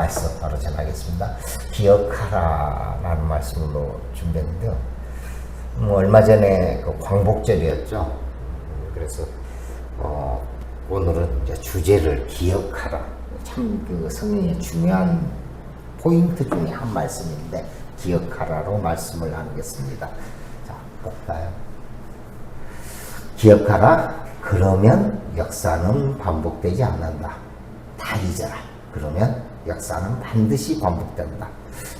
말씀 바로 전하겠습니다. 기억하라라는 말씀으로 준비했는데요. 얼마 전에 그 광복절이었죠. 그래서 오늘은 이제 주제를 기억하라. 참 그 성경의 중요한 포인트 중에 한 말씀인데 기억하라로 말씀을 나누겠습니다. 자, 볼까요? 기억하라. 그러면 역사는 반복되지 않는다. 다 잊어라. 그러면 역사는 반드시 반복된다.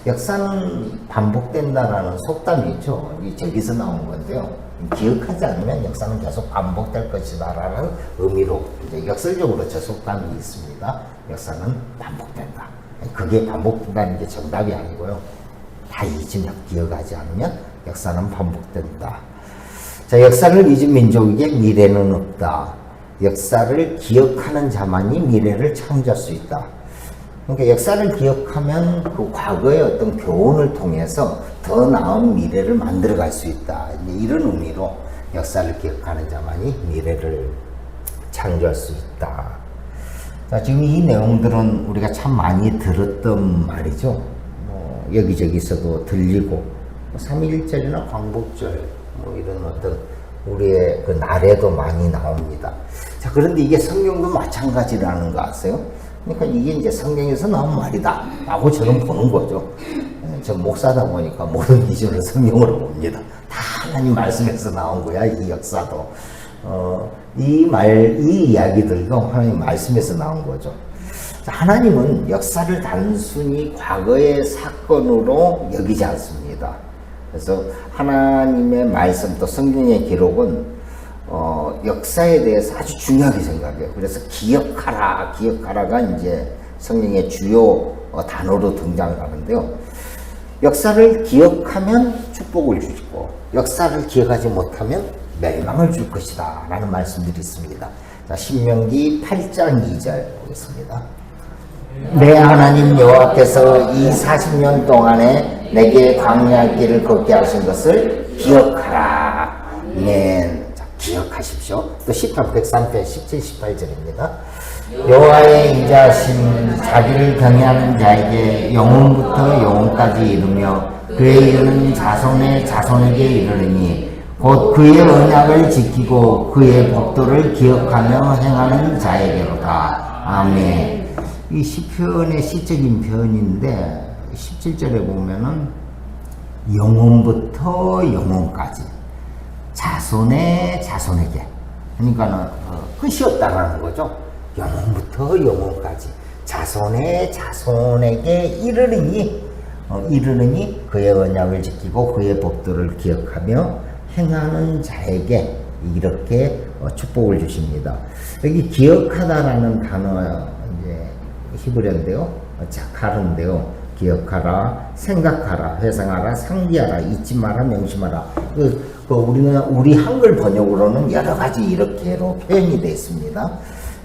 역사는 반복된다라는 속담이 있죠. 저기서 나온 건데요. 기억하지 않으면 역사는 계속 반복될 것이다 라는 의미로 이제 역설적으로 저 속담이 있습니다. 역사는 반복된다. 그게 반복된다는 게 정답이 아니고요. 다 잊으면, 기억하지 않으면 역사는 반복된다. 자, 역사를 잊은 민족에게 미래는 없다. 역사를 기억하는 자만이 미래를 창조할 수 있다. 그러니까 역사를 기억하면 그 과거의 어떤 교훈을 통해서 더 나은 미래를 만들어갈 수 있다. 이런 의미로 역사를 기억하는 자만이 미래를 창조할 수 있다. 자, 지금 이 내용들은 우리가 참 많이 들었던 말이죠. 여기저기서도 들리고 3.1절이나 광복절 이런 어떤 우리의 그 날에도 많이 나옵니다. 자, 그런데 이게 성경도 마찬가지라는 거 아세요? 그러니까 이게 이제 성경에서 나온 말이다 라고 저는 보는 거죠. 저 목사다 보니까 모든 기준을 성경으로 봅니다. 다 하나님 말씀에서 나온 거야, 이 역사도. 이 이야기들도 하나님 말씀에서 나온 거죠. 하나님은 역사를 단순히 과거의 사건으로 여기지 않습니다. 그래서 하나님의 말씀 또 성경의 기록은 역사에 대해서 아주 중요하게 생각해요. 그래서 기억하라가 이제 성경의 주요 단어로 등장하는데요. 역사를 기억하면 축복을 주시고 역사를 기억하지 못하면 멸망을 줄 것이다 라는 말씀들이 있습니다. 자, 신명기 8장 2절 보겠습니다. 내 하나님 여호와께서 이 40년 동안에 내게 광야 길을 걷게 하신 것을 기억하라. 네, 자, 기억하십시오. 또 시편 103편 17, 18절입니다. 여호와의 인자하심 자기를 경외하는 자에게 영원부터 영원까지 이르며 그의 이르는 자손의 자손에게 이르리니 곧 그의 언약을 지키고 그의 법도를 기억하며 행하는 자에게로다. 아멘. 이 시편의 시적인 표현인데 17절에 보면은 영원부터 영원까지 자손의 자손에게, 그러니까는 끝이 없다라는 거죠. 영원부터 영원까지 자손의 자손에게 이르르니 그의 언약을 지키고 그의 법도를 기억하며 행하는 자에게 이렇게 축복을 주십니다. 여기 기억하다라는 단어 이제 히브리어인데요, 자카르인데요. 기억하라, 생각하라, 회상하라, 상기하라, 잊지 마라, 명심하라. 우리 한글 번역으로는 여러 가지 이렇게로 표현이 되어 있습니다.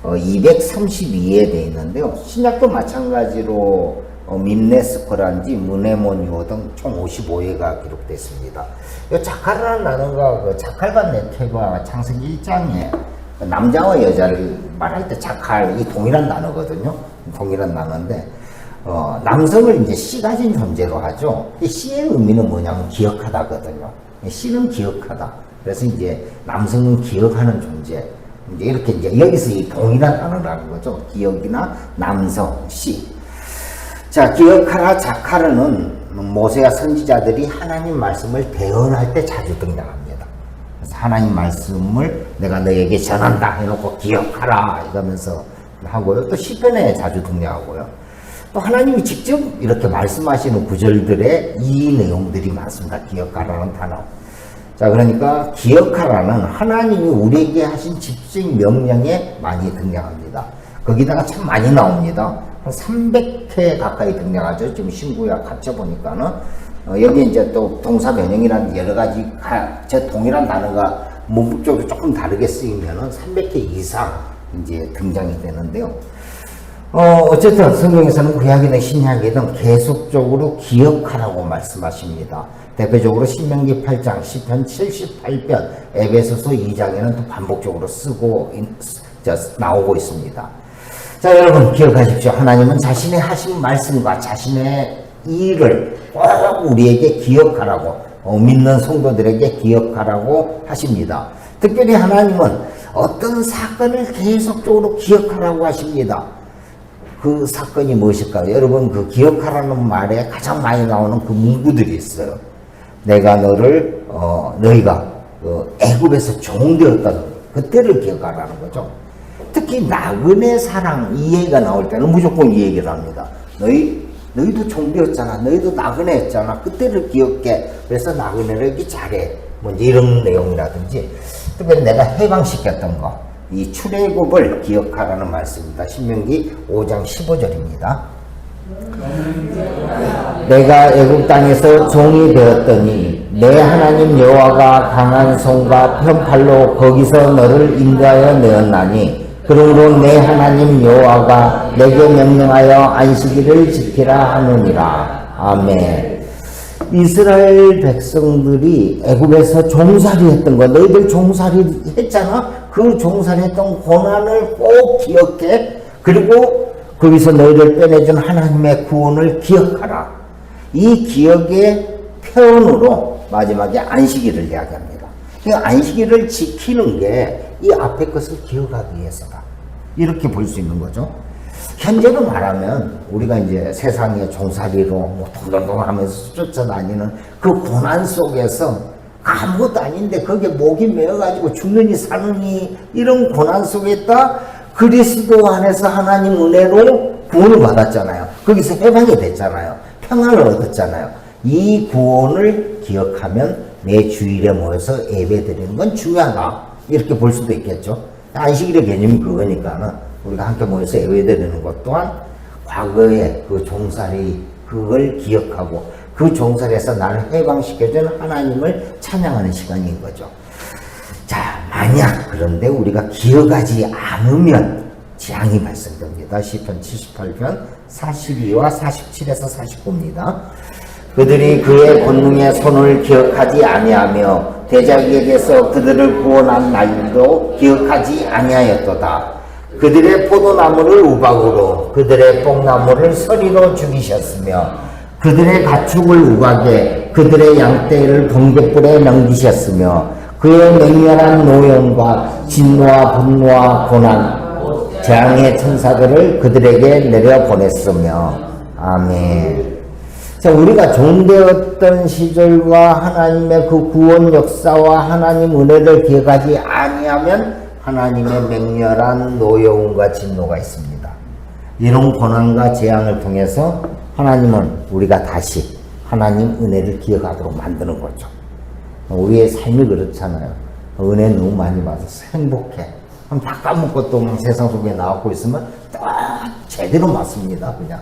232에 되어 있는데요. 신약도 마찬가지로 민네스코란지 문에몬 유어 등 총 55회가 기록되어 있습니다. 이 자카르라는 단어가 그 자칼반 네케가 창세기 1장에 남자와 여자를 말할 때 자칼, 이 동일한 단어거든요. 동일한 단어인데 남성을 이제 씨 가진 존재로 하죠. 이 씨의 의미는 뭐냐면 기억하다거든요. 씨는 기억하다. 그래서 이제 남성은 기억하는 존재. 이제 이렇게 이제 여기서 이 동일한 단어라는 거죠. 기억이나 남성, 씨. 자, 기억하라 자카르는 모세와 선지자들이 하나님 말씀을 대언할 때 자주 등장합니다. 그래서 하나님 말씀을 내가 너에게 전한다 해놓고 기억하라 이러면서 하고요. 또 시편에 자주 등장하고요. 또 하나님이 직접 이렇게 말씀하시는 구절들에 이 내용들이 많습니다. 기억하라는 단어. 자, 그러니까 기억하라는 하나님이 우리에게 하신 직접 명령에 많이 등장합니다. 거기다가 참 많이 나옵니다. 한 300회 가까이 등장하죠. 지금 신구약 합쳐보니까는. 여기 이제 또 동사 변형이라는 여러 가지 저 동일한 단어가 문법적으로 조금 다르게 쓰이면은 300회 이상 이제 등장이 되는데요. 어쨌든 성경에서는 구약이든 신약이든 계속적으로 기억하라고 말씀하십니다. 대표적으로 신명기 8장, 시편 78편, 에베소서 2장에는 또 반복적으로 나오고 있습니다. 자, 여러분 기억하십시오. 하나님은 자신의 하신 말씀과 자신의 일을 꼭 우리에게 기억하라고, 믿는 성도들에게 기억하라고 하십니다. 특별히 하나님은 어떤 사건을 계속적으로 기억하라고 하십니다. 그 사건이 무엇일까요? 여러분, 그 기억하라는 말에 가장 많이 나오는 그 문구들이 있어요. 내가 너를 너희가 애굽에서 종되었던 그때를 기억하라는 거죠. 특히 나그네 사랑 이 얘기가 나올 때는 무조건 이 얘기를 합니다. 너희도 종되었잖아. 너희도 나그네였잖아. 그때를 기억해. 그래서 나그네를 이렇게 잘해. 뭐 이런 내용이라든지, 특별히 내가 해방시켰던 거, 이 출애굽을 기억하라는 말씀입니다. 신명기 5장 15절입니다. 내가 애굽 땅에서 종이 되었더니 내 하나님 여호와가 강한 손과 편팔로 거기서 너를 인도하여 내었나니 그러므로 내 하나님 여호와가 내게 명령하여 안식일을 지키라 하느니라. 아멘. 이스라엘 백성들이 애굽에서 종살이 했던 거, 너희들 종살이 했잖아? 그 종살이 했던 고난을 꼭 기억해. 그리고 거기서 너희를 빼내준 하나님의 구원을 기억하라. 이 기억의 표현으로 마지막에 안식일을 이야기합니다. 그 안식일을 지키는 게 이 앞에 것을 기억하기 위해서다. 이렇게 볼 수 있는 거죠. 현재로 말하면 우리가 이제 세상의 종살이로 뭐 동동동 하면서 쫓아다니는 그 고난 속에서 아무것도 아닌데 거기에 목이 메어가지고 죽느니 사느니 이런 고난 속에 있다 그리스도 안에서 하나님 은혜로 구원을 받았잖아요. 거기서 해방이 됐잖아요. 평안을 얻었잖아요. 이 구원을 기억하면 내 주일에 모여서 예배 드리는 건 중요하다. 이렇게 볼 수도 있겠죠. 안식일의 개념이 그거니까는 우리가 함께 모여서 예배 드리는 것 또한 과거의 그 종살이 그걸 기억하고 그 종살에서 나를 해방시켜준 하나님을 찬양하는 시간인 거죠. 자, 만약 그런데 우리가 기억하지 않으면 재앙이 발생됩니다. 시편 78편 42와 47에서 49입니다. 그들이 그의 권능의 손을 기억하지 아니하며 대적에게서 그들을 구원한 날도 기억하지 아니하였도다. 그들의 포도나무를 우박으로 그들의 뽕나무를 서리로 죽이셨으며 그들의 가축을 우박에 그들의 양떼를 번갯불에 넘기셨으며 그의 맹렬한 노염과 진노와 분노와 고난 재앙의 천사들을 그들에게 내려보냈으며 아멘. 자, 우리가 종되었던 시절과 하나님의 그 구원 역사와 하나님 은혜를 기억하지 아니하면 하나님의 맹렬한 노여움과 진노가 있습니다. 이런 고난과 재앙을 통해서 하나님은 우리가 다시 하나님 은혜를 기억하도록 만드는 거죠. 우리의 삶이 그렇잖아요. 은혜 너무 많이 받아서 행복해. 그럼 다 까먹고 또 세상 속에 나오고 있으면 딱 제대로 맞습니다. 그냥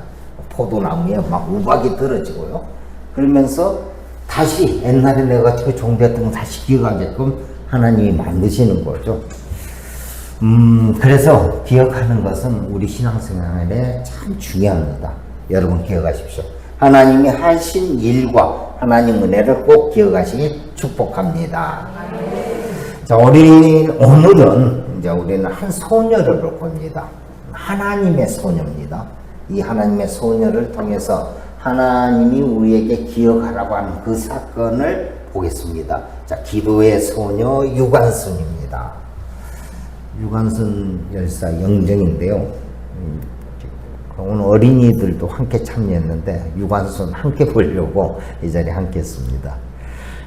포도나무에 막 우박이 떨어지고요. 그러면서 다시 옛날에 내가 그 종됐던 거 다시 기억하게끔 하나님이 만드시는 거죠. 그래서 기억하는 것은 우리 신앙생활에 참 중요합니다. 여러분 기억하십시오. 하나님이 하신 일과 하나님 은혜를 꼭 기억하시기 축복합니다. 자, 오늘은 이제 우리는 한 소녀를 봅니다. 하나님의 소녀입니다. 이 하나님의 소녀를 통해서 하나님이 우리에게 기억하라고 하는 그 사건을 보겠습니다. 자, 기도의 소녀 유관순입니다. 유관순 열사 영정인데요. 오늘 어린이들도 함께 참여했는데 유관순 함께 보려고 이 자리에 함께 했습니다.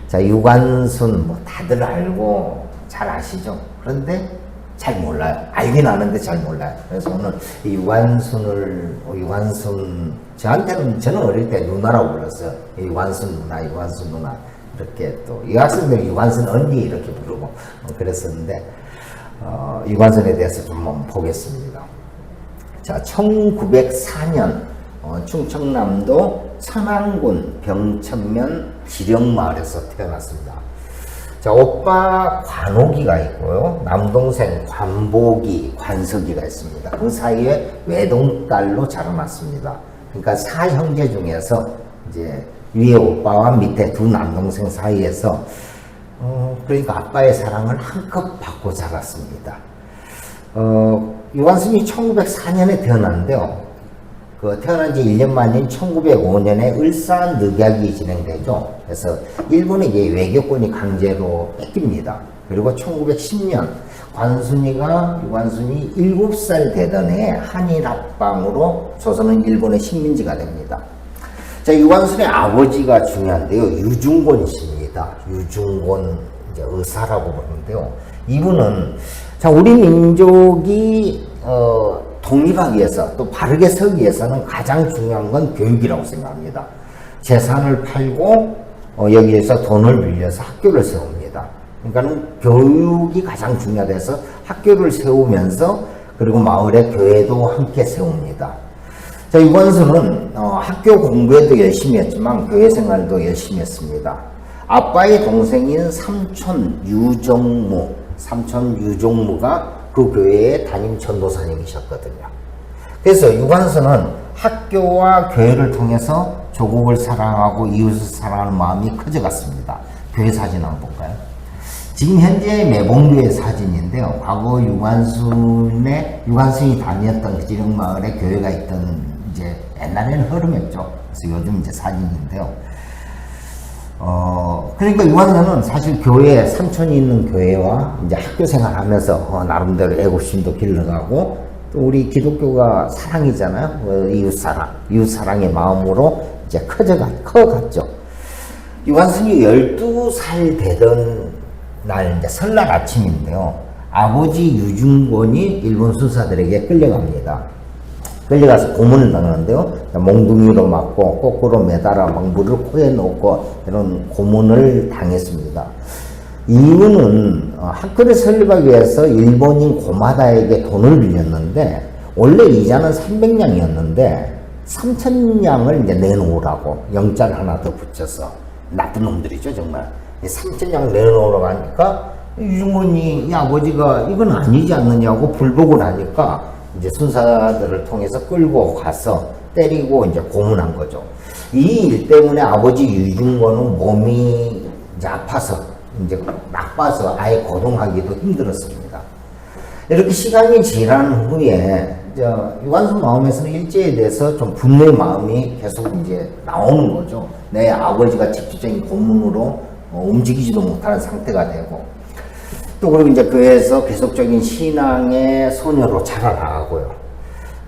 자, 유관순 뭐 다들 알고 잘 아시죠? 그런데 잘 몰라요. 알긴 아는데 잘 몰라요. 그래서 오늘 이 유관순 저한테는 저는 어릴 때 누나라고 불렀어요. 유관순 누나 이렇게 또 여학생들 유관순 언니 이렇게 부르고 그랬었는데 유관순에 대해서 좀 한번 보겠습니다. 자, 1904년 충청남도 천안군 병천면 지령마을에서 태어났습니다. 자, 오빠 관옥이가 있고요. 남동생 관복이, 관석이가 있습니다. 그 사이에 외동딸로 자라났습니다. 그러니까 사형제 중에서 이제 위에 오빠와 밑에 두 남동생 사이에서 그러니까 아빠의 사랑을 한껏 받고 자랐습니다. 유관순이 1904년에 태어났는데요. 태어난 지 1년 만인 1905년에 을사늑약이 진행되죠. 그래서 일본에게 외교권이 강제로 뺏깁니다. 그리고 1910년 유관순이 7살 되던 해 한일합방으로 조선은 일본의 식민지가 됩니다. 자, 유관순의 아버지가 중요한데요. 유중곤 씨입니다. 유중곤 이제 의사라고 부르는데요. 이분은 자, 우리 민족이 독립하기 위해서 또 바르게 서기 위해서는 가장 중요한 건 교육이라고 생각합니다. 재산을 팔고 여기에서 돈을 빌려서 학교를 세웁니다. 그러니까는 교육이 가장 중요해서 학교를 세우면서 그리고 마을에 교회도 함께 세웁니다. 자, 유관순은 학교 공부에도 열심히 했지만 교회 생활도 열심히 했습니다. 아빠의 동생인 삼촌 유종무가 그 교회의 담임 전도사님이셨거든요. 그래서 유관순은 학교와 교회를 통해서 조국을 사랑하고 이웃을 사랑하는 마음이 커져갔습니다. 교회 사진 한번 볼까요? 지금 현재 매봉교회 사진인데요. 과거 유관순이 다녔던 그 지령마을에 교회가 있던 이제 옛날에는 허름했죠. 그래서 요즘 이제 사진인데요. 그러니까 유관순은 사실 교회, 삼촌이 있는 교회와 이제 학교 생활하면서 나름대로 애국심도 길러가고 또 우리 기독교가 사랑이잖아요. 이웃사랑의 마음으로 이제 커갔죠. 유관순이 12살 되던 날 이제 설날 아침인데요. 아버지 유중곤이 일본 순사들에게 끌려갑니다. 끌려가서 고문을 당하는데요. 몽둥이로 맞고 거꾸로 매달아 막 물을 코에 넣고 이런 고문을 당했습니다. 이유는 학교를 설립하기 위해서 일본인 고마다에게 돈을 빌렸는데 원래 이자는 300냥이었는데 3,000냥을 이제 내놓으라고 영자를 하나 더 붙여서 나쁜 놈들이죠 정말. 3,000냥 내놓으라고 하니까 유중곤이 이 아버지가 이건 아니지 않느냐고 불복을 하니까 이제 순사들을 통해서 끌고 가서 때리고 이제 고문한 거죠. 이 일 때문에 아버지 유중곤은 몸이 이제 아파서 이제 나빠서 아예 거동하기도 힘들었습니다. 이렇게 시간이 지난 후에 유관순 마음에서는 일제에 대해서 좀 분노의 마음이 계속 이제 나오는 거죠. 내 아버지가 직접적인 고문으로 움직이지도 못하는 상태가 되고 또 그리고 이제 교회에서 계속적인 신앙의 소녀로 자라나가고요.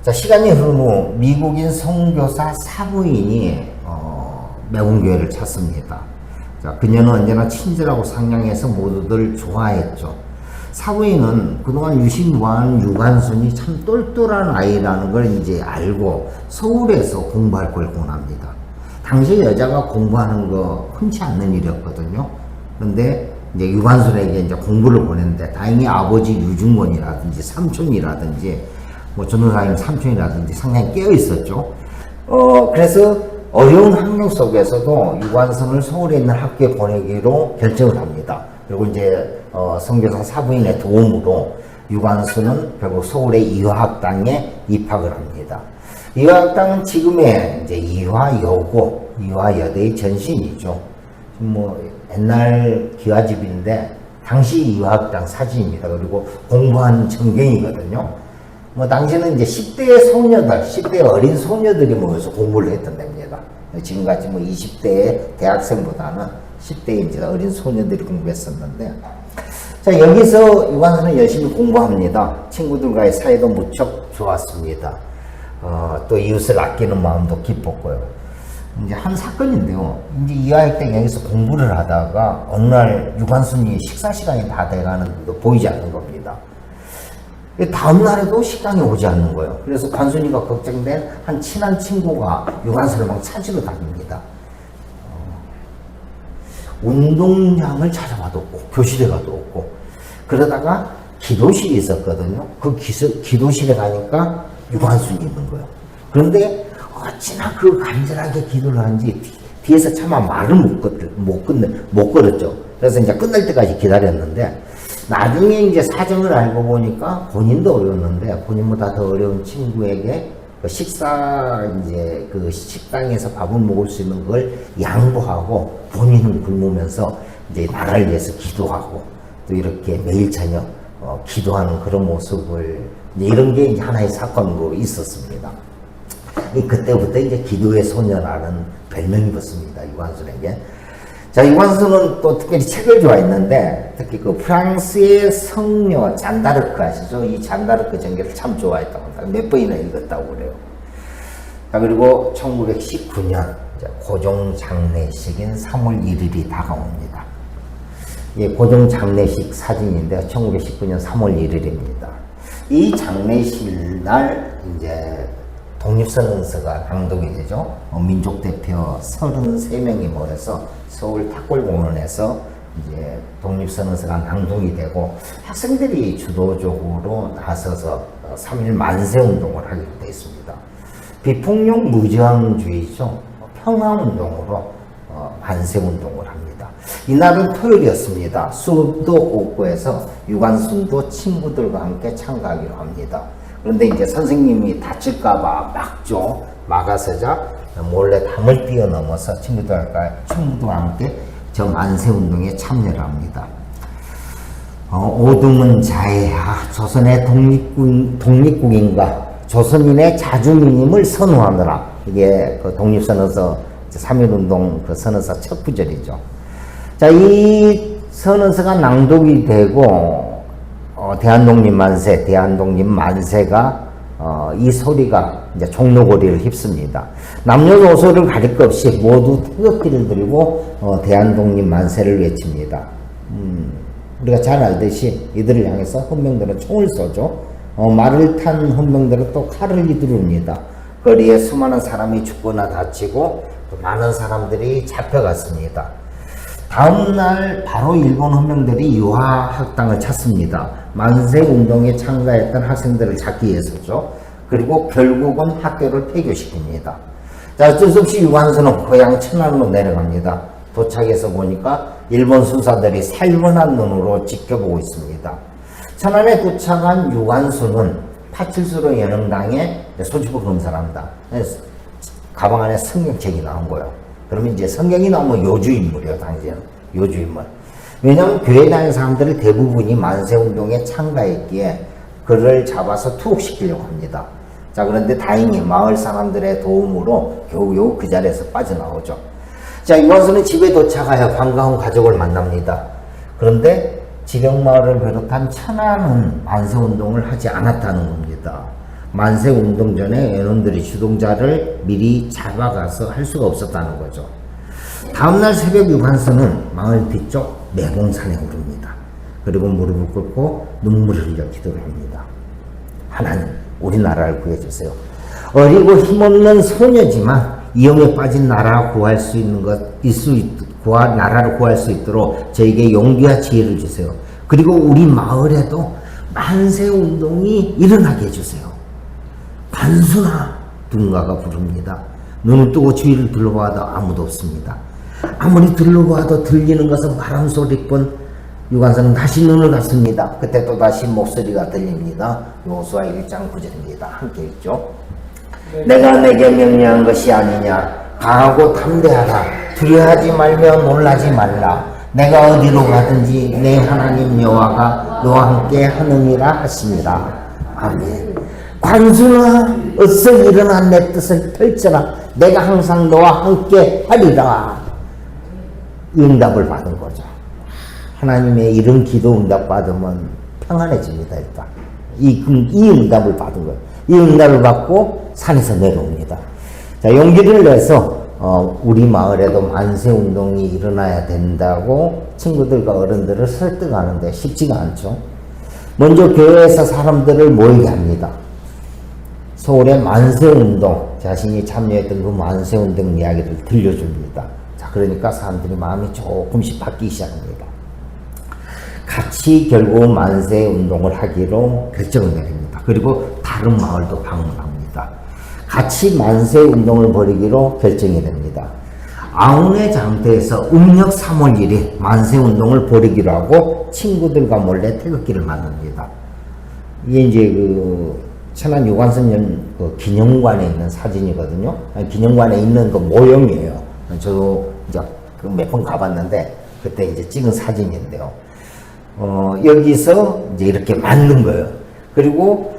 자, 시간이 흐른 후 미국인 선교사 사부인이 매운교회를 찾습니다. 자, 그녀는 언제나 친절하고 상냥해서 모두들 좋아했죠. 사부인은 그동안 유심무한 유관순이 참 똘똘한 아이라는 걸 이제 알고 서울에서 공부할 걸 권합니다. 당시 여자가 공부하는 거 흔치 않는 일이었거든요. 그런데 이제 유관순에게 이제 공부를 보냈는데 다행히 아버지 유중곤이라든지 삼촌이라든지 뭐 전도사님 삼촌이라든지 상당히 깨어 있었죠. 그래서 어려운 환경 속에서도 유관순을 서울에 있는 학교에 보내기로 결정을 합니다. 그리고 이제 선교사 사부인의 도움으로 유관순은 결국 서울의 이화학당에 입학을 합니다. 이화학당은 지금의 이제 이화여대의 전신이죠. 뭐 옛날 기와집인데 당시 이화학당 사진입니다. 그리고 공부한 전경이거든요. 뭐 당시에는 이제 10대 어린 소녀들이 모여서 공부를 했던 데입니다. 지금같이 뭐 20대의 대학생보다는 10대의 이제 어린 소녀들이 공부했었는데, 자, 여기서 유관순은 열심히 공부합니다. 친구들과의 사이도 무척 좋았습니다. 또 이웃을 아끼는 마음도 깊었고요. 이제 한 사건인데요. 이제 이화학당 여기서 공부를 하다가 어느 날 유관순이 식사 시간이 다 돼가는데도 보이지 않는 겁니다. 다음 날에도 식당에 오지 않는 거예요. 그래서 관순이가 걱정된 한 친한 친구가 유관순을 막 찾으러 다닙니다. 운동장을 찾아봐도 없고 교실에 가도 없고 그러다가 기도실이 있었거든요. 그 기도실에 가니까 유관순이 있는 거예요. 그런데 어찌나 그 간절하게 기도를 하는지 뒤에서 차마 말을 못 걸었죠. 그래서 이제 끝날 때까지 기다렸는데 나중에 이제 사정을 알고 보니까 본인도 어려웠는데 본인보다 더 어려운 친구에게 그 이제 그 식당에서 밥을 먹을 수 있는 걸 양보하고 본인은 굶으면서 이제 나라를 위해서 기도하고 또 이렇게 매일 저녁 기도하는 그런 모습을 이런 게 이제 하나의 사건으로 있었습니다. 그때부터 이제 기도의 소녀라는 별명이 붙습니다. 유관순에게. 자, 유관순은 또 특별히 책을 좋아했는데 특히 그 프랑스의 성녀 잔다르크 아시죠? 이 잔다르크 전기를 참 좋아했다고 합니다. 몇 번이나 읽었다고 그래요. 자, 그리고 1919년 고종 장례식인 3월 1일이 다가옵니다. 예, 고종 장례식 사진인데 1919년 3월 1일입니다. 이 장례식 날 이제 독립선언서가 낭독이 되죠. 민족 대표 33명이 모여서 서울 탁골공원에서 이제 독립선언서가 낭독이 되고 학생들이 주도적으로 나서서 3.1 만세운동을 하게 되어 있습니다. 비폭력 무저항주의죠. 평화운동으로 만세운동을 합니다. 이날은 토요일이었습니다. 수도 옥구에서 유관순도 친구들과 함께 참가하기로 합니다. 그런데 이제 선생님이 다칠까봐 막아서자 몰래 담을 뛰어넘어서 친구들과 함께 저 만세운동에 참여를 합니다. 오등은 자해하 조선의 독립국인과 조선인의 자주민임을 선호하느라 이게 그 독립선언서 3.1운동 그 선언서 첫 구절이죠. 자, 이 선언서가 낭독이 되고 대한독립 만세가 이 소리가 이제 종로거리를 휩습니다. 남녀노소를 가릴 것 없이 모두 태극기를 들고 대한독립 만세를 외칩니다. 우리가 잘 알듯이 이들을 향해서 헌병들은 총을 쏘죠. 말을 탄 헌병들은 또 칼을 휘두릅니다. 거리에 수많은 사람이 죽거나 다치고 많은 사람들이 잡혀갔습니다. 다음날 바로 일본 헌병들이 유화학당을 찾습니다. 만세운동에 참가했던 학생들을 잡기 위해서죠. 그리고 결국은 학교를 폐교시킵니다. 자, 어쩔 수 없이 유관순은 고향 천안으로 내려갑니다. 도착해서 보니까 일본 수사들이 살벌한 눈으로 지켜보고 있습니다. 천안에 도착한 유관순은 파출소로 연행당에 소지품 검사를 합니다. 가방 안에 성경책이 나온 거예요. 그러면 이제 성경이 나오면 요주인물이에요, 당시에는. 요주인물. 왜냐하면 교회 다니는 사람들이 대부분이 만세운동에 참가했기에 그를 잡아서 투옥시키려고 합니다. 자, 그런데 다행히 마을 사람들의 도움으로 겨우겨우 그 자리에서 빠져나오죠. 자, 유관순은 집에 도착하여 반가운 가족을 만납니다. 그런데 지령마을을 비롯한 천안은 만세운동을 하지 않았다는 겁니다. 만세운동 전에 애놈들이 주동자를 미리 잡아가서 할 수가 없었다는 거죠. 다음날 새벽 유관순은 마을 뒤쪽 매봉산에 오릅니다. 그리고 무릎을 꿇고 눈물을 흘려 기도를 합니다. 하나님, 우리나라를 구해주세요. 어리고 힘없는 소녀지만 위험에 빠진 나라를 구할 수 있도록 저에게 용기와 지혜를 주세요. 그리고 우리 마을에도 만세운동이 일어나게 해주세요. 관순아, 누군가가 부릅니다. 눈을 뜨고 주위를 둘러봐도 아무도 없습니다. 아무리 둘러봐도 들리는 것은 바람소리뿐. 유관순은 다시 눈을 감습니다. 그때 또다시 목소리가 들립니다. 요수아 1장 9절입니다. 함께 읽죠. 내가 내게 명령한 것이 아니냐. 강하고 담대하라. 두려워하지 말며 놀라지 말라. 내가 어디로 가든지 내 하나님 여호와가 너와 함께 하느니라 하시니라. 아멘. 관순아, 어서 일어나 내 뜻을 펼쳐라. 내가 항상 너와 함께 하리라. 이 응답을 받은 거죠. 하나님의 이런 기도 응답 받으면 평안해집니다. 일단 이 응답을 받은 거예요. 이 응답을 받고 산에서 내려옵니다. 자, 용기를 내서 우리 마을에도 만세운동이 일어나야 된다고 친구들과 어른들을 설득하는데 쉽지가 않죠. 먼저 교회에서 사람들을 모이게 합니다. 서울의 만세운동, 자신이 참여했던 그 만세운동 이야기를 들려줍니다. 자, 그러니까 사람들이 마음이 조금씩 바뀌기 시작합니다. 같이 결국 만세운동을 하기로 결정을 내립니다. 그리고 다른 마을도 방문합니다. 같이 만세운동을 벌이기로 결정이 됩니다. 아웅의 장터에서 음력 3월 1일 만세운동을 벌이기로 하고 친구들과 몰래 태극기를 만듭니다. 이게 이제 천안 유관순 그 기념관에 있는 사진이거든요. 기념관에 있는 그 모형이에요. 저도 이제 몇 번 가봤는데 그때 이제 찍은 사진인데요. 여기서 이제 이렇게 만든 거예요. 그리고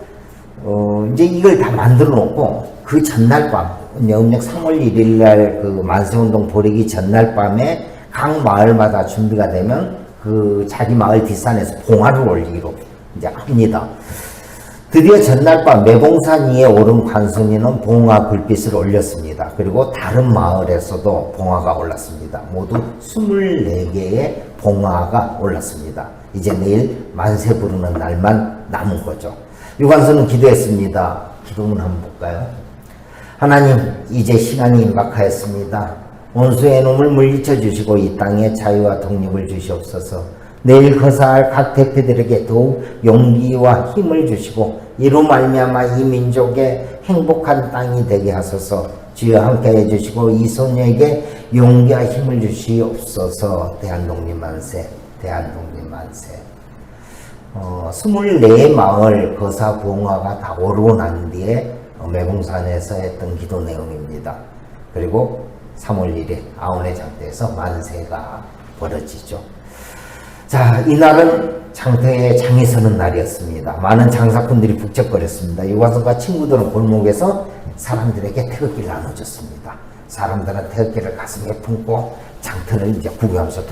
이제 이걸 다 만들어 놓고 그 전날 밤, 음력 3월 1일 날 그 만세운동 벌이기 전날 밤에 각 마을마다 준비가 되면 그 자기 마을 뒷산에서 봉화를 올리기로 이제 합니다. 드디어 전날 밤 매봉산 위에 오른 관순이는 봉화 불빛을 올렸습니다. 그리고 다른 마을에서도 봉화가 올랐습니다. 모두 24개의 봉화가 올랐습니다. 이제 내일 만세 부르는 날만 남은 거죠. 유관순은 기도했습니다. 기도문 한번 볼까요? 하나님, 이제 시간이 임박하였습니다. 원수의 놈을 물리쳐 주시고 이 땅에 자유와 독립을 주시옵소서. 내일 거사할 각 대표들에게 더욱 용기와 힘을 주시고 이로 말미암아 이 민족의 행복한 땅이 되게 하소서. 주여 함께해 주시고 이 소녀에게 용기와 힘을 주시옵소서. 대한독립 만세, 대한독립 만세. 24 마을 거사 봉화가 다 오르고 난 뒤에 매봉산에서 했던 기도 내용입니다. 그리고 3월 1일 아온의 장터에서 만세가 벌어지죠. 자, 이날은 장터에 장이 서는 날이었습니다. 많은 장사꾼들이 북적거렸습니다. 유관순과 친구들은 골목에서 사람들에게 태극기를 나눠줬습니다. 사람들은 태극기를 가슴에 품고 장터를 이제 구경하면서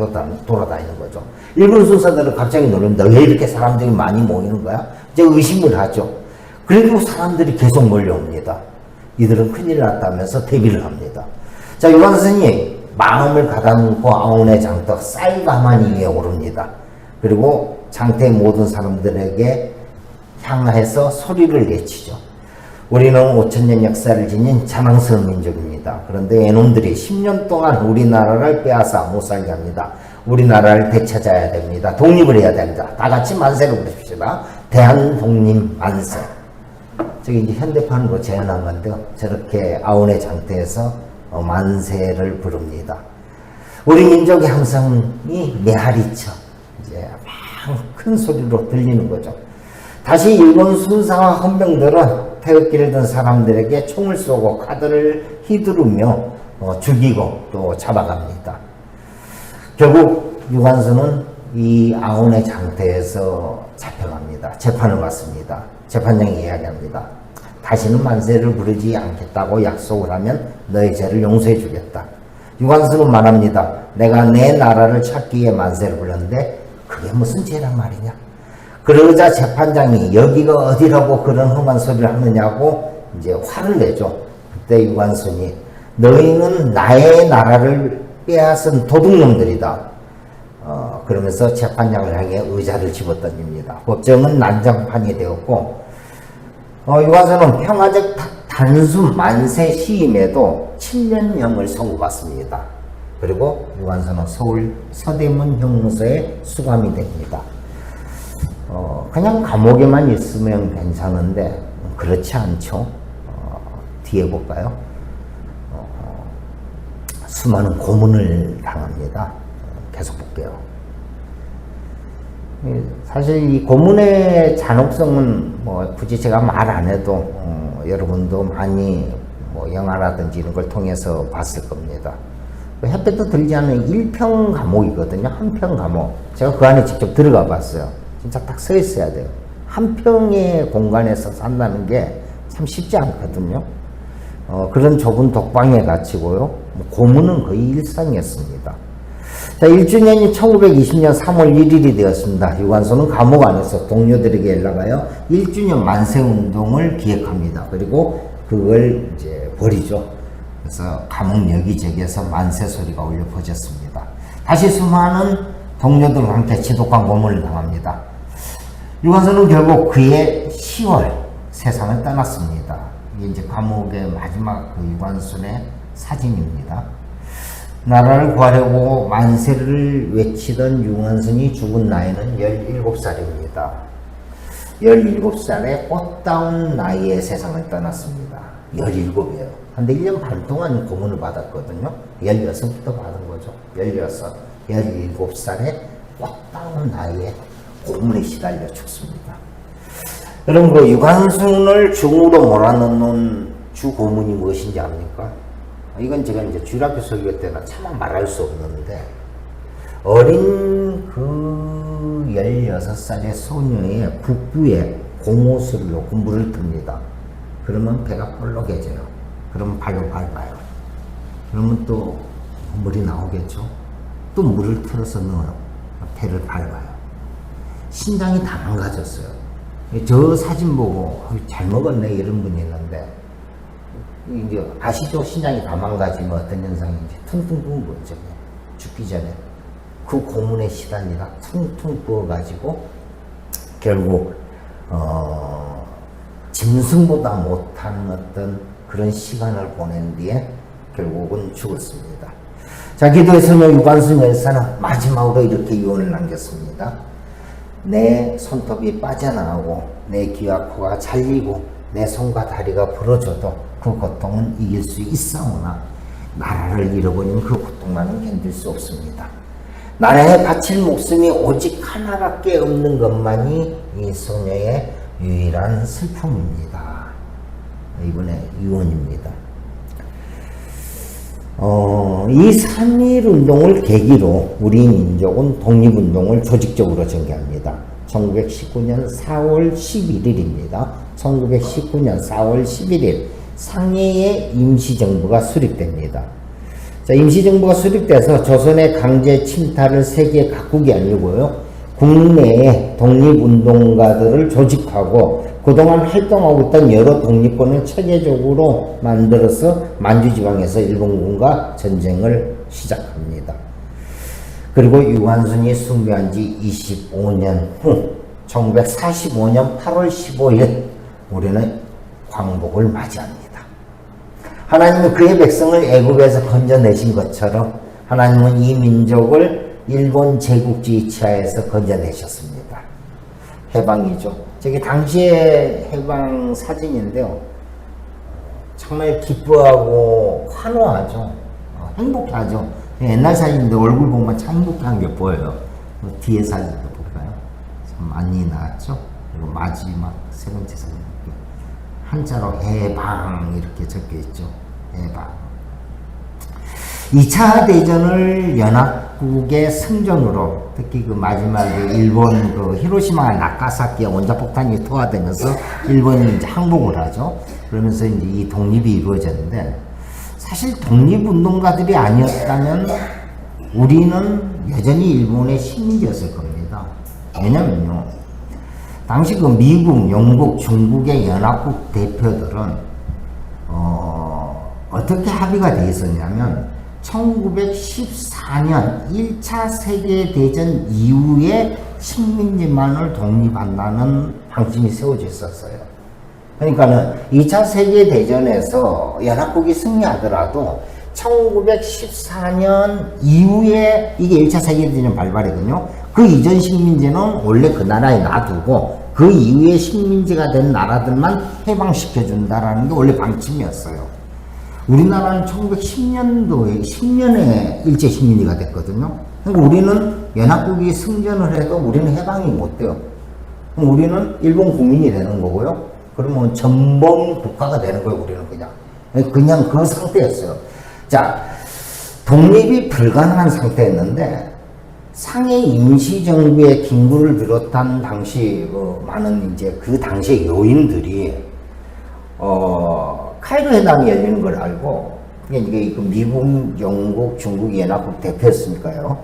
돌아다니는 거죠. 일본 순사들은 갑자기 놀랍니다. 왜 이렇게 사람들이 많이 모이는 거야? 이제 의심을 하죠. 그래도 사람들이 계속 몰려옵니다. 이들은 큰일 났다면서 대비를 합니다. 자, 유관순이 마음을 가다듬고 아온의 장터 쌀가마니 위에 오릅니다. 그리고 장터의 모든 사람들에게 향해서 소리를 외치죠. 우리는 5000년 역사를 지닌 자랑스러운 민족입니다. 그런데 이놈들이 10년 동안 우리나라를 빼앗아 못 살게 합니다. 우리나라를 되찾아야 됩니다. 독립을 해야 됩니다. 다 같이 만세를 부르십시다. 대한독립 만세. 저기 이제 현대판으로 재현한 건데요. 저렇게 아온의 장터에서 만세를 부릅니다. 우리 민족이 항상 이 메아리쳐 이제 막 큰 소리로 들리는 거죠. 다시 일본 순사와 헌병들은 태극기를 든 사람들에게 총을 쏘고 카드를 휘두르며 죽이고 또 잡아갑니다. 결국 유관순은 이 아온의 장터에서 잡혀갑니다. 재판을 받습니다. 재판장이 이야기합니다. 다시는 만세를 부르지 않겠다고 약속을 하면 너의 죄를 용서해 주겠다. 유관순은 말합니다. 내가 내 나라를 찾기 위해 만세를 불렀는데 그게 무슨 죄란 말이냐. 그러자 재판장이 여기가 어디라고 그런 험한 소리를 하느냐고 이제 화를 내죠. 그때 유관순이 너희는 나의 나라를 빼앗은 도둑놈들이다. 그러면서 재판장을 향해 의자를 집어던집니다. 법정은 난장판이 되었고 유관순은 평화적 단순 만세 시임에도 7년형을 선고받습니다. 그리고 유관순은 서울 서대문 형무소에 수감이 됩니다. 그냥 감옥에만 있으면 괜찮은데 그렇지 않죠. 뒤에 볼까요? 수많은 고문을 당합니다. 계속 볼게요. 사실 이 고문의 잔혹성은 뭐 굳이 제가 말 안 해도 여러분도 많이 뭐 영화라든지 이런 걸 통해서 봤을 겁니다. 햇볕도 들지 않는 1평 감옥이거든요. 한 평 감옥. 제가 그 안에 직접 들어가 봤어요. 진짜 딱 서 있어야 돼요. 한 평의 공간에서 산다는 게 참 쉽지 않거든요. 그런 좁은 독방에 갇히고요. 고문은 거의 일상이었습니다. 자, 1주년이 1920년 3월 1일이 되었습니다. 유관순은 감옥 안에서 동료들에게 연락하여 1주년 만세운동을 기획합니다. 그리고 그걸 이제 벌이죠. 그래서 감옥 여기저기에서 만세 소리가 울려 퍼졌습니다. 다시 수많은 동료들과 함께 지독한 고문을 당합니다. 유관순은 결국 그해 10월 세상을 떠났습니다. 이게 이제 감옥의 마지막 그 유관순의 사진입니다. 나라를 구하려고 만세를 외치던 유관순이 죽은 나이는 17살입니다. 17살에 꽃다운 나이에 세상을 떠났습니다. 17이에요. 근데 1년 반 동안 고문을 받았거든요. 16부터 받은 거죠. 17살에 꽃다운 나이에 고문에 시달려 죽습니다. 여러분, 그 유관순을 중으로 몰아넣는 주 고문이 무엇인지 압니까? 이건 제가 이제 주일학교 설교 때나 차마 말할 수 없는데, 어린 그 16살의 소녀의 북부에 고무술로 놓고 물을 틉니다. 그러면 배가 볼록해져요. 그러면 발로 밟아요. 그러면 또 물이 나오겠죠. 또 물을 틀어서 넣어요. 배를 밟아요. 신장이 다 망가졌어요. 저 사진 보고 잘 먹었네 이런 분이 있는데, 이제 아시죠? 신장이 다 망가지면 어떤 현상인지. 퉁퉁 부은 거죠. 죽기 전에 그 고문에 시달리다 퉁퉁 부어가지고 결국 짐승보다 못한 어떤 그런 시간을 보낸 뒤에 결국은 죽었습니다. 자, 기도에서는 유관순 열사는 마지막으로 이렇게 유언을 남겼습니다. 내 손톱이 빠져나가고 내 귀와 코가 잘리고 내 손과 다리가 부러져도 그 고통은 이길 수 있사오나 나라를 잃어버린 그 고통만은 견딜 수 없습니다. 나라에 바칠 목숨이 오직 하나밖에 없는 것만이 이 소녀의 유일한 슬픔입니다. 이번에 유언입니다. 이 3.1 운동을 계기로 우리 민족은 독립운동을 조직적으로 전개합니다. 1919년 4월 11일입니다. 1919년 4월 11일 상해의 임시정부가 수립됩니다. 자, 임시정부가 수립돼서 조선의 강제 침탈을 세계 각국이 아니고요, 국내에 독립운동가들을 조직하고 그동안 활동하고 있던 여러 독립군을 체계적으로 만들어서 만주지방에서 일본군과 전쟁을 시작합니다. 그리고 유관순이 숭배한 지 25년 후 1945년 8월 15일 우리는 광복을 맞이합니다. 하나님은 그의 백성을 애굽에서 건져내신 것처럼 하나님은 이 민족을 일본 제국주의 치하에서 건져내셨습니다. 해방이죠. 저게 당시의 해방 사진인데요. 정말 기뻐하고 환호하죠. 행복하죠. 옛날 사진인데 얼굴 보면 참 행복한 게 보여요. 뒤에 사진도 볼까요? 참 많이 나왔죠. 그리고 마지막 세 번째 사진 한자로 해방 이렇게 적혀 있죠. 해방. 2차 대전을 연합국의 승전으로, 특히 그 마지막에 일본 그 히로시마 나가사키 원자폭탄이 투하되면서 일본이 이제 항복을 하죠. 그러면서 이제 이 독립이 이루어졌는데, 사실 독립운동가들이 아니었다면 우리는 여전히 일본의 식민지였을 겁니다. 왜냐면요, 당시 그 미국, 영국, 중국의 연합국 대표들은 어떻게 합의가 되어 있었냐면 1914년 1차 세계대전 이후에 식민지만을 독립한다는 방침이 세워져 있었어요. 그러니까는 2차 세계대전에서 연합국이 승리하더라도 1914년 이후에 이게 1차 세계대전 발발이거든요. 그 이전 식민지는 원래 그 나라에 놔두고 그 이후에 식민지가 된 나라들만 해방시켜준다라는 게 원래 방침이었어요. 우리나라는 1910년도에 10년에 일제 식민지가 됐거든요. 그러니까 우리는 연합국이 승전을 해도 우리는 해방이 못 돼요. 그럼 우리는 일본 국민이 되는 거고요. 그러면 전범 국가가 되는 거예요. 우리는 그냥 그 상태였어요. 자, 독립이 불가능한 상태였는데 상해 임시정부의 김구를 비롯한 당시 많은 이제 그 당시의 요인들이 카이로 회담이 열리는 걸 알고, 이게 미국, 영국, 중국 연합국 대표였으니까요.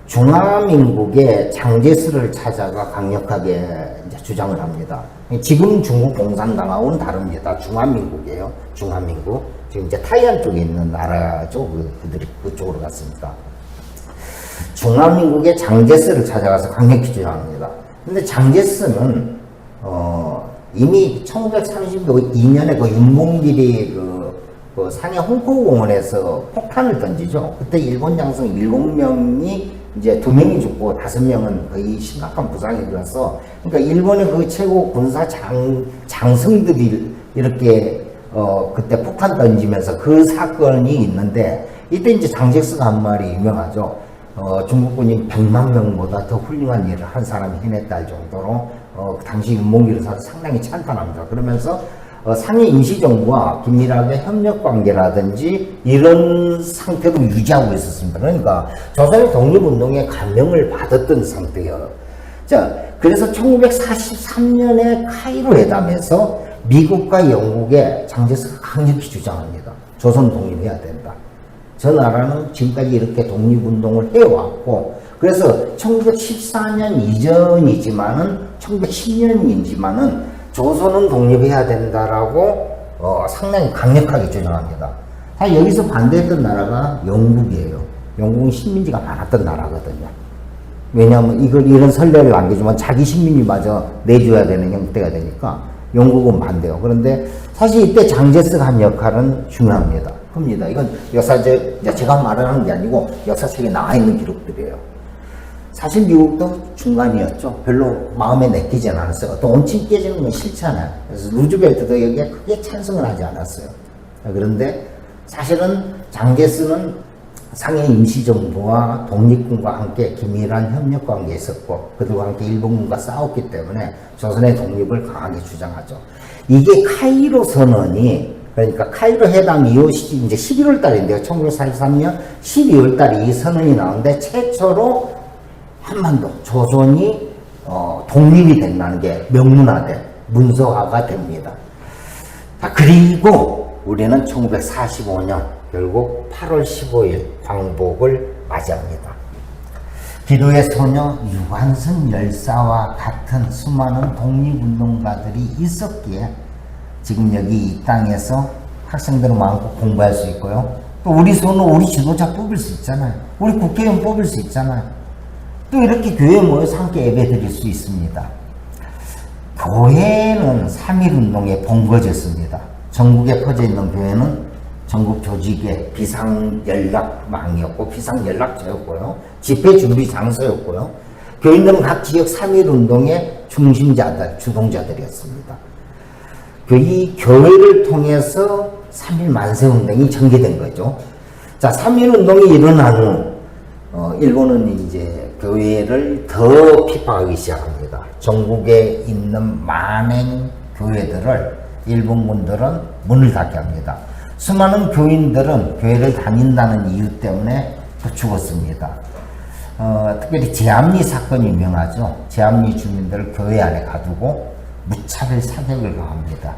중화민국의 장제스를 찾아가 강력하게 이제 주장을 합니다. 지금 중국 공산당하고는 다릅니다. 중화민국이에요. 중화민국. 지금 이제 타이완 쪽에 있는 나라죠. 그들이 그쪽으로 갔으니까. 중화민국의 장제스를 찾아가서 강력히 주장합니다. 근데 장제스는 이미 1932년에 그 윤봉길이 그 상해 홍포공원에서 폭탄을 던지죠. 그때 일본 장성 7명이 이제 2명이 죽고 5명은 거의 심각한 부상이 일어나서, 그러니까 일본의 그 최고 군사 장성들이 이렇게 그때 폭탄 던지면서 그 사건이 있는데, 이때 이제 장제스가 한 말이 유명하죠. 중국군이 100만 명보다 더 훌륭한 일을 한 사람이 해냈다 할 정도로 당시 윤봉길을 상당히 찬탄합니다. 그러면서 상해 임시정부와 긴밀하게 협력관계라든지 이런 상태로 유지하고 있었습니다. 그러니까 조선의 독립운동에 감명을 받았던 상태예요. 자, 그래서 1943년에 카이로 회담에서 미국과 영국의 장제스가 강력히 주장합니다. 조선 독립해야 된다. 저 나라는 지금까지 이렇게 독립운동을 해왔고, 그래서 1914년 이전이지만은 1910년이지만은 조선은 독립해야 된다라고 상당히 강력하게 주장합니다. 여기서 반대했던 나라가 영국이에요. 영국은 식민지가 많았던 나라거든요. 왜냐하면 이런 선례를 남겨주면 자기 식민지마저 내줘야 되는 형태가 되니까 영국은 반대요. 그런데 사실 이때 장제스가 한 역할은 중요합니다. 큽니다. 이건 제가 말하는 게 아니고 역사책에 나와 있는 기록들이에요. 사실 미국도 중간이었죠. 별로 마음에 내키지 않았어요. 또 온친 깨지는 건 싫잖아요. 그래서 루즈벨트도 여기에 크게 찬성을 하지 않았어요. 그런데 사실은 장제스는 상해 임시정부와 독립군과 함께 긴밀한 협력관계에 있었고, 그들과 함께 일본군과 싸웠기 때문에 조선의 독립을 강하게 주장하죠. 이게 카이로 선언이, 그러니까 카이로 회담 이후 이제 11월 달인데요. 1943년 12월 달에 이 선언이 나오는데 최초로 한반도, 조선이 독립이 된다는 게 명문화돼, 문서화가 됩니다. 자, 그리고 우리는 1945년 결국 8월 15일 광복을 맞이합니다. 기도의 소녀 유관순 열사와 같은 수많은 독립운동가들이 있었기에 지금 여기 이 땅에서 학생들은 마음껏 공부할 수 있고요. 또 우리 손으로 우리 지도자 뽑을 수 있잖아요. 우리 국회의원 뽑을 수 있잖아요. 또 이렇게 교회에 모여서 함께 예배 드릴 수 있습니다. 교회는 3.1운동에 번거졌습니다. 전국에 퍼져 있는 교회는 전국 조직의 비상연락망이었고 비상연락처였고요. 집회 준비 장소였고요. 교인들은 각 지역 3.1운동의 중심자들, 주동자들이었습니다. 이 교회를 통해서 3.1 만세운동이 전개된 거죠. 자, 3.1운동이 일어난 후 일본은 이제 교회를 더 핍박하기 시작합니다. 전국에 있는 많은 교회들을 일본군들은 문을 닫게 합니다. 수많은 교인들은 교회를 다닌다는 이유 때문에 죽었습니다. 특별히 제암리 사건이 유명하죠. 제암리 주민들을 교회 안에 가두고 무차별 사격을 가합니다.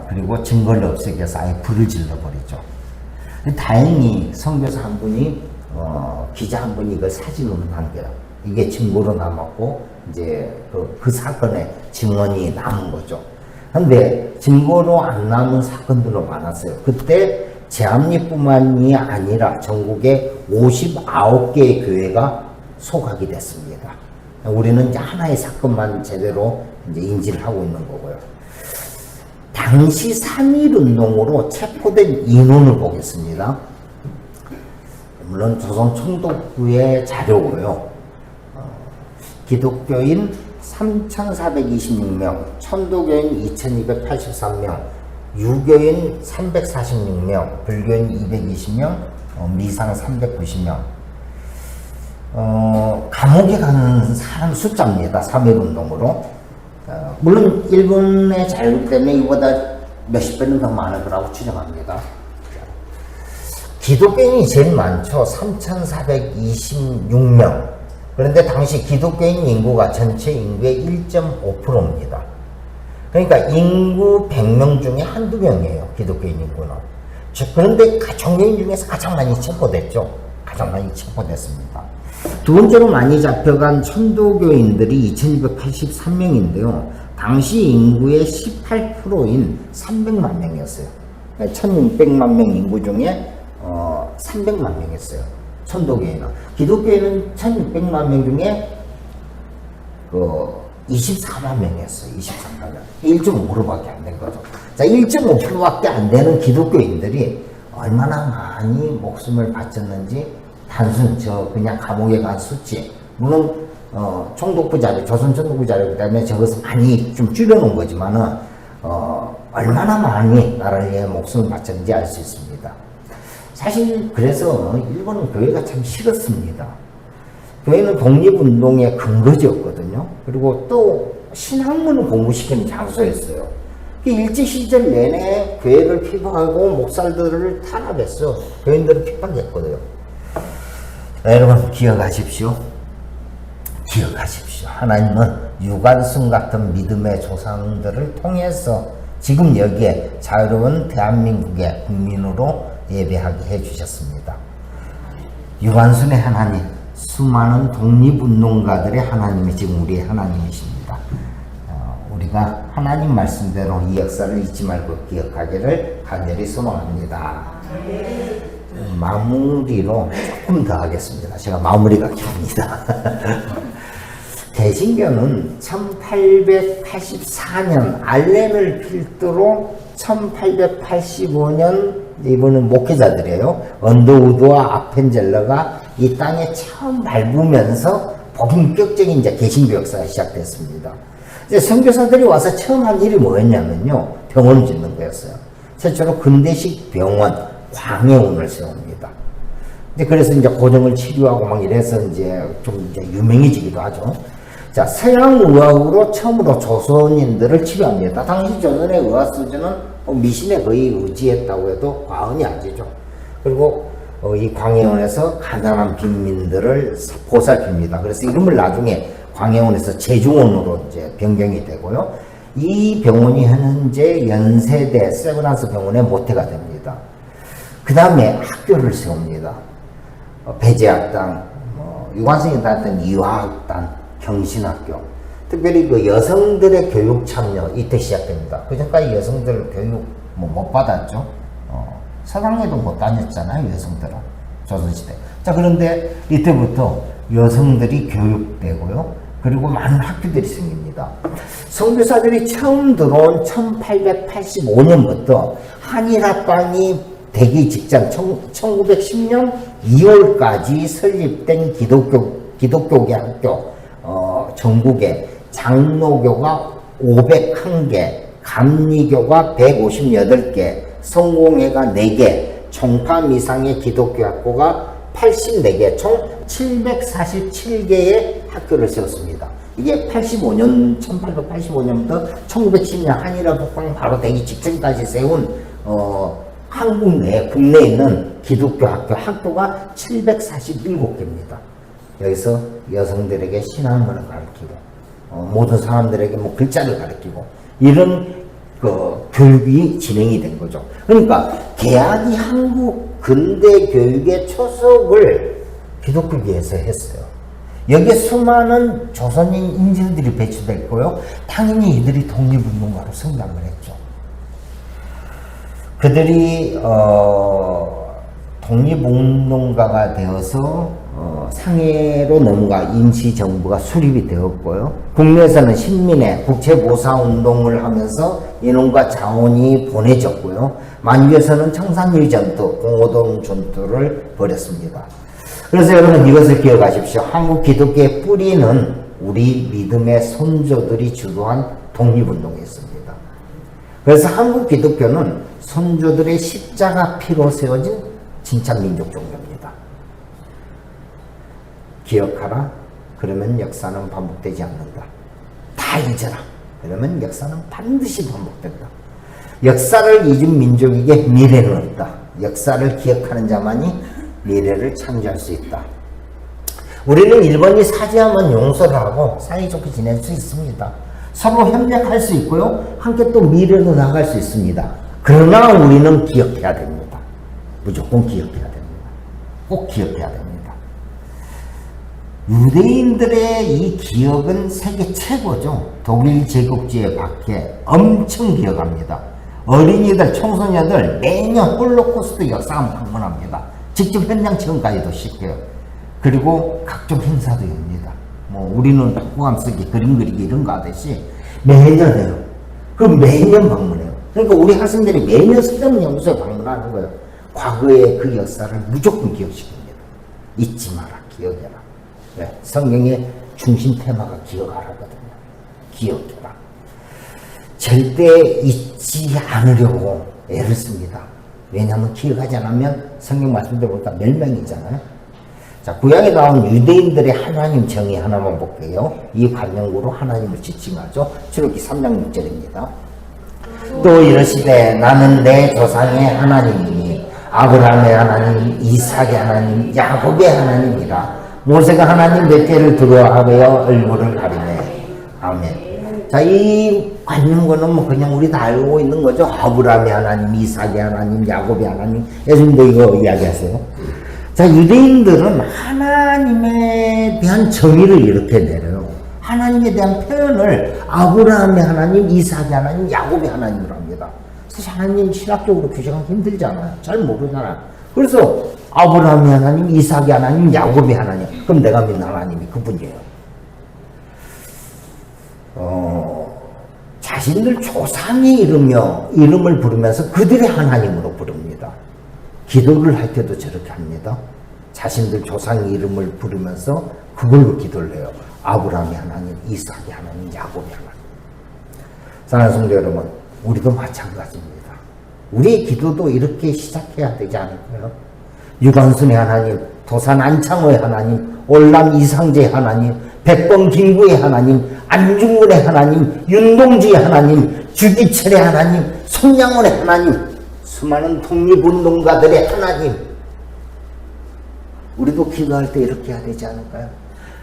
그리고 증거를 없애기 위해서 아예 불을 질러버리죠. 다행히 선교사 한 분이 기자 한 분이 이걸 사진으로 남겨요. 이게 증거로 남았고 이제 그 사건의 증언이 남은 거죠. 근데 증거로 안 남은 사건들도 많았어요. 그때 제암리뿐만이 아니라 전국에 59개의 교회가 소각이 됐습니다. 우리는 이제 하나의 사건만 제대로 이제 인지를 하고 있는 거고요. 당시 3.1운동으로 체포된 인원을 보겠습니다. 물론 조선 총독부의 자료고요. 기독교인 3,426명, 천도교인 2,283명, 유교인 346명, 불교인 220명, 미상 390명. 감옥에 가는 사람 숫자입니다. 3.1운동으로. 물론 일본의 자유 때문에 이보다 몇십 배는 더 많을 거라고 추정합니다. 기독교인이 제일 많죠. 3,426명. 그런데 당시 기독교인 인구가 전체 인구의 1.5%입니다. 그러니까 인구 100명 중에 한두 명이에요. 기독교인 인구는. 그런데 종교인 중에서 가장 많이 체포됐죠. 가장 많이 체포됐습니다. 두 번째로 많이 잡혀간 천도교인들이 2283명인데요. 당시 인구의 18%인 300만 명이었어요. 1600만 명 인구 중에 300만 명이었어요. 천도교인은. 기독교인은 1600만 명 중에 24만 명이었어요. 24만 명. 1.5%밖에 안 된 거죠. 자, 1.5%밖에 안 되는 기독교인들이 얼마나 많이 목숨을 바쳤는지 단순 그냥 감옥에 간 수치. 물론 총독부 자료, 조선 총독부 자료이기 때문에 저것을 많이 좀 줄여놓은 거지만은 얼마나 많이 나라를 위해 목숨을 바쳤는지 알 수 있습니다. 사실 그래서 일본은 교회가 참 싫었습니다. 교회는 독립운동의 근거지였거든요. 그리고 또 신학문을 공부시키는 장소였어요. 일제시절 내내 교회를 핍박하고 목사들을 탄압했어. 교인들을 핍박했거든요. 여러분 기억하십시오. 기억하십시오. 하나님은 유관순 같은 믿음의 조상들을 통해서 지금 여기에 자유로운 대한민국의 국민으로 예배하게 해주셨습니다. 유관순의 하나님, 수많은 독립운동가들의 하나님이 지금 우리의 하나님이십니다. 우리가 하나님 말씀대로 이 역사를 잊지 말고 기억하기를 간절히 소망합니다. 마무리로 조금 더 하겠습니다. 제가 마무리가 깁니다. 개신교는 1884년 알렘을 필두로 1885년 이분은 목회자들이에요. 언더우드와 아펜젤러가 이 땅에 처음 밟으면서 본격적인 이제 개신교 역사가 시작됐습니다. 이제 선교사들이 와서 처음 한 일이 뭐였냐면요, 병원을 짓는 거였어요. 최초로 근대식 병원 광해원을 세웁니다. 이제 그래서 이제 고정을 치료하고 막 이래서 이제 좀 이제 유명해지기도 하죠. 자, 서양 의학으로 처음으로 조선인들을 치료합니다. 당시 조선의 의학 수준은 미신에 거의 의지했다고 해도 과언이 아니죠. 그리고 이 광해원에서 가난한 빈민들을 보살핍니다. 그래서 이름을 나중에 광해원에서 제중원으로 이제 변경이 되고요. 이 병원이 현재 연세대 세브란스 병원의 모태가 됩니다. 그 다음에 학교를 세웁니다. 배제학당, 유관순이 다녔던 이화학단, 경신학교. 특별히 그 여성들의 교육 참여 이때 시작됩니다. 그 전까지 여성들 교육 못 받았죠. 서당에도 못 다녔잖아요, 여성들은. 조선시대. 자, 그런데 이때부터 여성들이 교육되고요. 그리고 많은 학교들이 생깁니다. 선교사들이 처음 들어온 1885년부터 한일합방이 되기 직전 1910년 2월까지 설립된 기독교계 학교, 전국에 장로교가 501개, 감리교가 158개, 성공회가 4개, 총파미상의 기독교 학교가 84개, 총 747개의 학교를 세웠습니다. 이게 1885년부터 1910년 한일합방 바로 되기 직전까지 세운 한국 내, 국내에 있는 기독교 학교가 747개입니다. 여기서 여성들에게 신앙문을 가르치고, 모든 사람들에게 뭐 글자를 가르치고, 이런 교육이 진행이 된 거죠. 그러니까, 개학이 한국 근대 교육의 초석을 기독교계에서 했어요. 여기에 수많은 조선인 인재들이 배치됐고요. 당연히 이들이 독립운동가로 성장을 했죠. 그들이 독립운동가가 되어서 상해로 넘어가 임시정부가 수립이 되었고요. 국내에서는 신민의 국채보사운동을 하면서 인원과 자원이 보내졌고요. 만주에서는 청산리 전투, 공호동 전투를 벌였습니다. 그래서 여러분 이것을 기억하십시오. 한국 기독교의 뿌리는 우리 믿음의 선조들이 주도한 독립운동이었습니다. 그래서 한국 기독교는 선조들의 십자가 피로 세워진 진짜 민족 종교입니다. 기억하라. 그러면 역사는 반복되지 않는다. 다 잊어라. 그러면 역사는 반드시 반복된다. 역사를 잊은 민족에게 미래는 없다. 역사를 기억하는 자만이 미래를 창조할 수 있다. 우리는 일본이 사죄하면 용서를 하고 사이좋게 지낼 수 있습니다. 서로 협력할 수 있고요. 함께 또 미래로 나갈 수 있습니다. 그러나 우리는 기억해야 됩니다. 무조건 기억해야 됩니다. 꼭 기억해야 됩니다. 유대인들의 이 기억은 세계 최고죠. 독일 제국주의 밖에 엄청 기억합니다. 어린이들, 청소년들 매년 홀로코스트 역사관 방문합니다. 직접 현장 체험까지도 시켜요. 그리고 각종 행사도 엽니다. 뭐 우리는 독후감 쓰기, 그림 그리기 이런 거 하듯이 매년 해요. 그럼 매년 방문해요. 그러니까 우리 학생들이 매년 쓸데없는 방문하는 거예요. 과거의 그 역사를 무조건 기억시킵니다. 잊지 마라, 기억해라. 네, 성경의 중심 테마가 기억하라거든요. 기억해라. 절대 잊지 않으려고 애를 씁니다. 왜냐하면 기억하지 않으면 성경 말씀대로 보니까 멸망이잖아요. 자, 구약에 나온 유대인들의 하나님 정의 하나만 볼게요. 이 관용구로 하나님을 지칭하죠. 출애굽기 3장 6절입니다. 또 이러시되 나는 내 조상의 하나님이니 아브라함의 하나님, 이삭의 하나님, 야곱의 하나님이라. 모세가 하나님 몇 개를 두려워하여 얼굴을 가리네. 아멘. 자, 이 관련 거는 뭐 그냥 우리 다 알고 있는 거죠. 아브라함의 하나님, 이삭의 하나님, 야곱의 하나님. 예수님도 이거 이야기하세요. 자, 유대인들은 하나님에 대한 정의를 이렇게 내려요. 하나님에 대한 표현을 아브라함의 하나님, 이삭의 하나님, 야곱의 하나님으로 합니다. 사실 하나님 신학적으로 규정하기 힘들잖아요. 잘 모르잖아요. 그래서 아브라함의 하나님, 이삭의 하나님, 야곱의 하나님. 그럼 내가 믿는 하나님이 그분이에요. 자신들 조상의 이름을 부르면서 그들의 하나님으로 부릅니다. 기도를 할 때도 저렇게 합니다. 자신들 조상의 이름을 부르면서 그걸로 기도를 해요. 아브라함의 하나님, 이삭의 하나님, 야곱의 하나님. 사랑하는 성도 여러분, 우리도 마찬가지입니다. 우리의 기도도 이렇게 시작해야 되지 않을까요? 유관순의 하나님, 도산 안창호의 하나님, 올람 이상재의 하나님, 백범김구의 하나님, 안중근의 하나님, 윤동주의 하나님, 주기철의 하나님, 손양원의 하나님, 수많은 독립운동가들의 하나님. 우리도 기도할 때 이렇게 해야 되지 않을까요?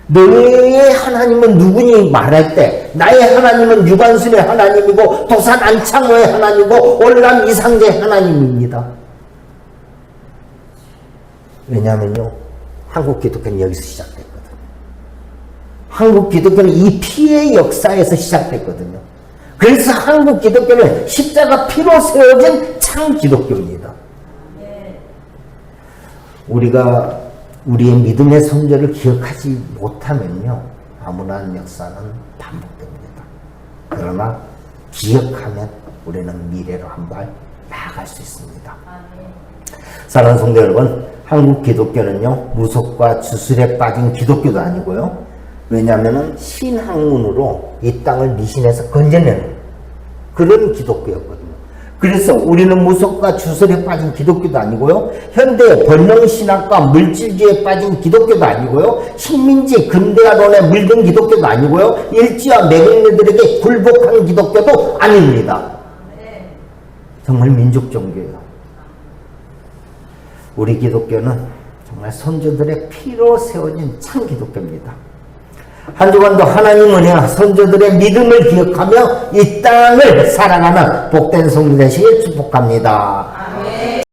너의 하나님은 누구니 말할 때 나의 하나님은 유관순의 하나님이고 도산 안창호의 하나님이고 올람 이상재의 하나님입니다. 왜냐하면요, 한국 기독교는 여기서 시작됐거든요. 한국 기독교는 이 피의 역사에서 시작됐거든요. 그래서 한국 기독교는 십자가 피로 세워진 참 기독교입니다. 우리가 우리의 믿음의 선조를 기억하지 못하면요, 아무런 역사는 반복됩니다. 그러나 기억하면 우리는 미래로 한 발 나아갈 수 있습니다. 사랑하는 성도 여러분, 한국 기독교는요, 무속과 주술에 빠진 기독교도 아니고요. 왜냐하면 신학문으로 이 땅을 미신에서 건져내는 그런 기독교였거든요. 그래서 우리는 무속과 주술에 빠진 기독교도 아니고요. 현대 번영신학과 물질주의에 빠진 기독교도 아니고요. 식민지 근대화론에 물든 기독교도 아니고요. 일지와 매국노들에게 굴복한 기독교도 아닙니다. 정말 민족 종교예요. 우리 기독교는 정말 선조들의 피로 세워진 참 기독교입니다. 한 주간도 하나님 은혜와 선조들의 믿음을 기억하며 이 땅을 살아가는 복된 성도 되시길 축복합니다.